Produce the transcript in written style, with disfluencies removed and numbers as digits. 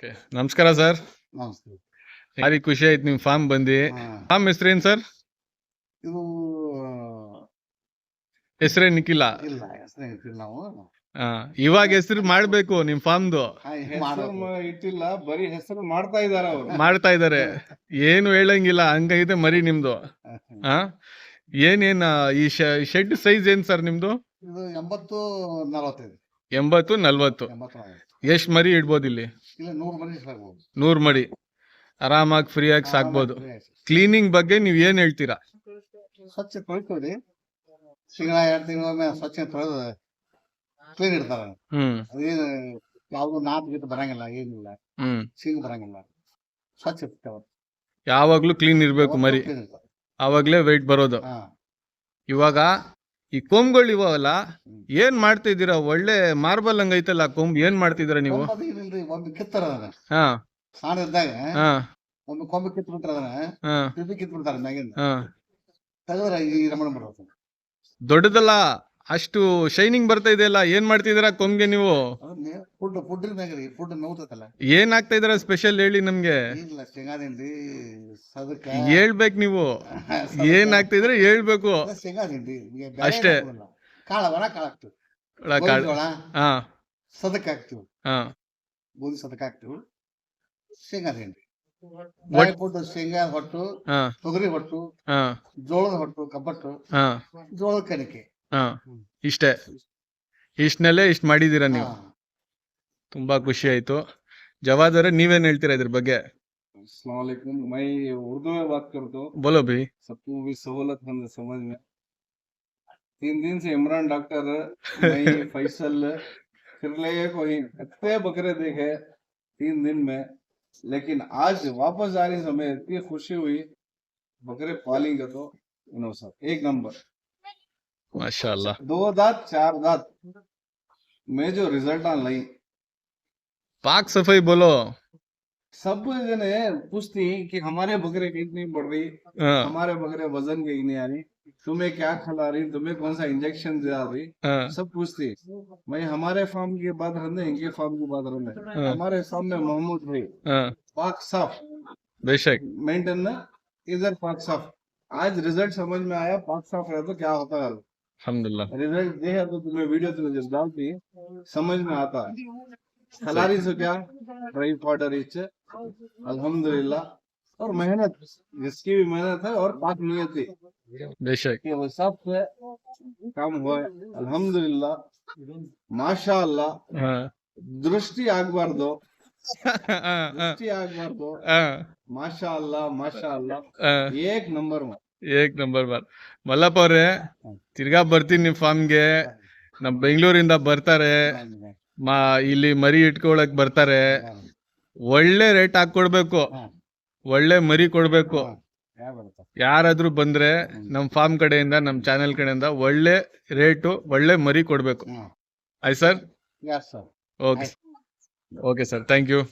Okay ನಮಸ್ಕಾರ sir. ನಮಸ್ತೆ. ಭಾರಿ ಖುಷಿ ಆಯ್ತು ನಿಮ್ ಫಾರ್ಮ್ ಬಂದು. ಹಾ. ಫಾರ್ಮ್ ಹೆಸರೇನ್ ಸರ್? ಇದು ಹೆಸರೇನಿಕ್ಕಿಲ್ಲ. ಇಲ್ಲ ಹೆಸರು ಇಟ್ಟಿಲ್ಲ ನಾವು. ಇವಾಗ ಹೆಸರು ಮಾಡ್ಬೇಕು ನಿಮ್ ಫಾರ್ಮ್ದು. ಇಟ್ಟಿಲ್ಲ, ಬರೀ ಹೆಸರು ಮಾಡ್ತಾ ಇದಾರ ಅವ್ರು. ಮಾಡ್ತಾ ಇದಾರೆ, ಏನು ಹೇಳಂಗಿಲ್ಲ, ಹಂಗೈತೆ ಮರಿ ನಿಮ್ದು. ಆ ಏನೇನ್ ಈ ಶೆಡ್ ಸೈಜ್ ಏನ್ ಸರ್ ನಿಮ್ದು? ಇದು 80-45. 80-40. 80-40. ಎಷ್ಟ್ ಮರಿ ಇಡ್ಬೋದು ಇಲ್ಲಿ? ಇಲ್ಲ 100 ಮರಿ ಸಾಕ್ಬೋದು. 100 ಮರಿ ಆರಾಮಾಗಿ ಫ್ರೀಯಾಗಿ ಸಾಕ್ಬೋದು. ಕ್ಲೀನಿಂಗ್ ಬಗ್ಗೆ ನೀವ್ ಏನ್ ಹೇಳ್ತೀರಾ? ಸ್ವಚ್ಛ ತೊಳ್ಕೊಡಿ, ತಿಂಗಳ 2 ತಿಂಗಳೊಮ್ಮೆ ಸ್ವಚ್ಛ ತೊಳೆದು ಕ್ಲೀನ್ ಇಡ್ತಾರ. ಅದೇನು ಯಾವ್ದು ನಾಟ್ ಗೀಟ್ ಬರಂಗಿಲ್ಲ, ಏನಿಲ್ಲ, ಸಿಂಗ್ ಬರಂಗಿಲ್ಲ, ಸ್ವಚ್ಛ ಇರ್ತಾವ. ಯಾವಾಗ್ಲೂ ಕ್ಲೀನ್ ಇರ್ಬೇಕು ಮರಿ, ಆವಾಗ್ಲೇ ವೆಯ್ಟ್ ಬರೋದು. ಇವಾಗ ಈ ಕೊಂಬ್ಗಳು ಇವಲ್ಲ, ಏನ್ ಮಾಡ್ತಾ ಇದೀರಾ? ಒಳ್ಳೆ ಮಾರ್ಬಲ್ ಹಂಗೈತಲ್ಲ ಕೊಂಬ್, ಏನ್ ಮಾಡ್ತಿದ್ದೀರಾ ನೀವು? ಒಮ್ಮೆ ಕಿತ್ತಾರ ಅದನ್ನ, ಹಾ ಸಣ್ಣ ಇದ್ದಾಗ ಹಾ ಒಮ್ಮೆ ಕೊಂಬೆ ಕಿತ್ ಬಿಟ್ರ ಅದನ್ನ ಹಾ ಪಿಪಿ ಕಿತ್ ಬಿಡ್ತಾರ ಮ್ಯಾಗಿಂದ, ಹಾ ತೆಗೆದ್ರ ಈ ರಮಣ ಬರ್ತದೆ. ದೊಡ್ಡದಲ್ಲ, ಅಷ್ಟು ಶೈನಿಂಗ್ ಬರ್ತಾ ಇದೆಯಲ್ಲ, ಏನ್ ಮಾಡ್ತಿದ್ದೀರಾ ಕೊಂಬ್ಗೆ ನೀವು? ಫುಡ್ ಮ್ಯಾಗ್ರಿ, ಫುಡ್ ನೋಡ್ತೈತಲ್ಲ. ಏನ್ ಆಗ್ತಾ ಇದೀರಾ ಸ್ಪೆಷಲ್ ಹೇಳಿ ನಮ್ಗೆ. ಇಲ್ಲ ಶೇಂಗಾ ದಿಂಡಿ, ಸದಕ ಹೇಳ್ಬೇಕು ನೀವು, ಏನ್ ಆಗ್ತಿದ್ರೆ ಹೇಳ್ಬೇಕು ಶೇಂಗಾ ದಿಂಡಿ ಅಷ್ಟೇ. ಕಾಳ ಒಣ ಕಾಳ ಹಾಕ್ತಿವಿ, ಹಾ ಸದಕ ಹಾಕ್ತಿವಿ, ಹಾ ಗೋಧಿ ಸದಕ ಹಾಕ್ತಿವಿ, ಶೇಂಗಾ ದಿಂಡಿ, ಡ್ರೈ ಫುಡ್, ಶೇಂಗಾ ಹೊಟ್ಟು, ತೊಗರಿ ಹೊಟ್ಟು, ಜೋಳದ ಹೊಟ್ಟು, ಕಬ್ಬಟ್ಟು, ಜೋಳದ ಕಣಿಕೆ, ಇಷ್ಟೇ. ಇಷ್ಟನಲ್ಲೇ ಇಷ್ಟ ಮಾಡಿದೀರಾ ನೀವು. ತುಂಬಾ ಖುಷಿ ಆಯ್ತು. ಜವಾದ್ ಅವರೇ, ನೀವೇನ್ ಹೇಳ್ತೀರಾ ಇದ್ರ ಬಗ್ಗೆ? अस्सलाम वालेकुम। मैं उर्दू में बात करता हूँ। बोलो भाई। सबको भी सहूलत है समझ में। 3 दिन से इमरान डॉक्टर, मैं फैसल फिर ले कोई इतने बकरे देखे 3 दिन में, लेकिन आज वापस आने समय इतनी खुशी हुई, बकरे पालेंगे तो इनो सब एक नंबर माशाल्लाह। 2 दांत 4 दांत में जो रिजल्ट आ लाई। पाक सफाई बोलो। सब जने पूछती कि हमारे बकरे कितनी बढ़ रही, हमारे बकरे वजन कहीं नहीं आ रही, तुम्हें क्या खिला रही, तुम्हें कौन सा इंजेक्शन दिला रही, सब पूछती। मैं हमारे फार्म की बात रहे, इनके फार्म की बात रहे। हमारे सामने मोहम्मद भाई पाक साफ बेशक मेंटेन, इधर पाक साफ। आज रिजल्ट समझ में आया, पाक साफ रहे तो क्या होता है। अल्हम्दुलिल्लाह रिजल्ट देखा तो तुम्हें वीडियो तुम्हें जब डालती समझ में आता है। खिलाड़ी से क्या ड्राई पाउडर इच, अल्हम्दुलिल्लाह। और मेहनत, जिसकी भी मेहनत है और पाक नियत थी, बेशक कि वो सब से काम हुआ है। अल्हम्दुलिल्लाह, माशाअल्लाह। दृष्टि आगबार दो, दृष्टि आगबार दो, माशाअल्लाह माशाअल्लाह, एक नंबर में ಏಕ್ ನಂಬರ್ ಬಾರ್. ಮಲ್ಲಪ್ಪ ಅವ್ರೆ, ತಿರ್ಗಾ ಬರ್ತೀನಿ ನಿಮ್ ಫಾರ್ಮ್ಗೆ. ನಮ್ ಬೆಂಗಳೂರಿಂದ ಬರ್ತಾರೆ, ಇಲ್ಲಿ ಮರಿ ಇಟ್ಕೊಳಕ್ ಬರ್ತಾರೆ. ಒಳ್ಳೆ ರೇಟ್ ಹಾಕೊಡ್ಬೇಕು, ಒಳ್ಳೆ ಮರಿ ಕೊಡ್ಬೇಕು. ಯಾರಾದ್ರೂ ಬಂದ್ರೆ ನಮ್ ಫಾರ್ಮ್ ಕಡೆಯಿಂದ, ನಮ್ ಚಾನೆಲ್ ಕಡೆಯಿಂದ ಒಳ್ಳೆ ರೇಟು, ಒಳ್ಳೆ ಮರಿ ಕೊಡ್ಬೇಕು. ಆಯ್ತು sir? Okay okay sir, thank you.